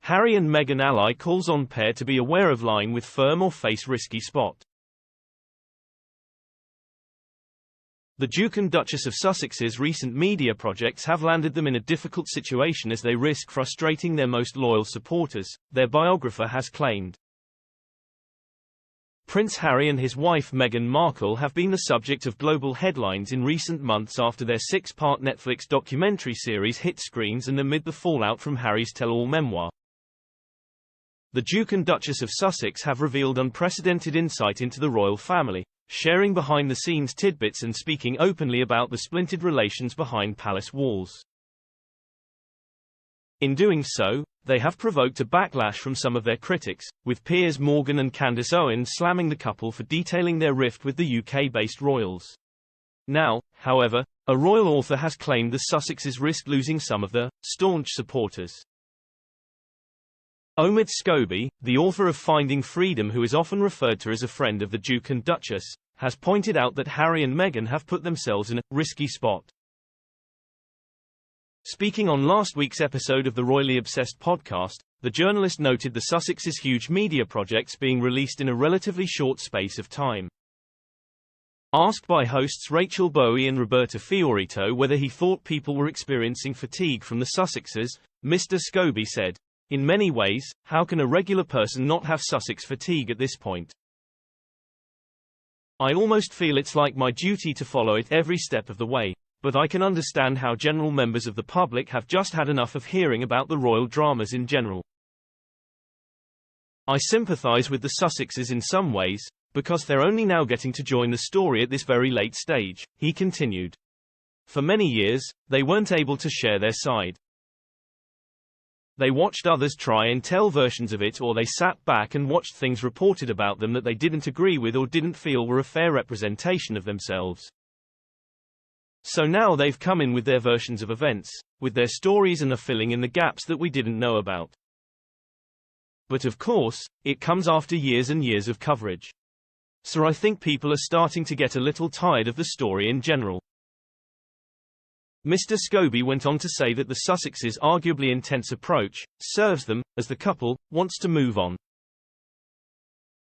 Harry and Meghan ally calls on pair to be aware of lying with firm or face risky spot. The Duke and Duchess of Sussex's recent media projects have landed them in a difficult situation as they risk frustrating their most loyal supporters, their biographer has claimed. Prince Harry and his wife Meghan Markle have been the subject of global headlines in recent months after their 6-part Netflix documentary series hit screens and amid the fallout from Harry's tell-all memoir. The Duke and Duchess of Sussex have revealed unprecedented insight into the royal family, sharing behind-the-scenes tidbits and speaking openly about the splintered relations behind palace walls. In doing so, they have provoked a backlash from some of their critics, with Piers Morgan and Candace Owens slamming the couple for detailing their rift with the UK-based royals. Now, however, a royal author has claimed the Sussexes risk losing some of their staunch supporters. RlSKY, the author of Finding Freedom, who is often referred to as a friend of the Duke and Duchess, has pointed out that Harry and Meghan have put themselves in a risky spot. Speaking on last week's episode of the Royally Obsessed podcast, the journalist noted the Sussexes' huge media projects being released in a relatively short space of time. Asked by hosts Rachel Bowie and Roberta Fiorito whether he thought people were experiencing fatigue from the Sussexes, Mr. Scobie said, "In many ways, how can a regular person not have Sussex fatigue at this point? I almost feel it's like my duty to follow it every step of the way, but I can understand how general members of the public have just had enough of hearing about the royal dramas in general. I sympathize with the Sussexes in some ways, because they're only now getting to join the story at this very late stage," he continued. For many years, they weren't able to share their side. They watched others try and tell versions of it, or they sat back and watched things reported about them that they didn't agree with or didn't feel were a fair representation of themselves. So now they've come in with their versions of events, with their stories, and are filling in the gaps that we didn't know about. But of course, it comes after years and years of coverage. So I think people are starting to get a little tired of the story in general. Mr. Scobie went on to say that the Sussexes' arguably intense approach serves them, as the couple wants to move on.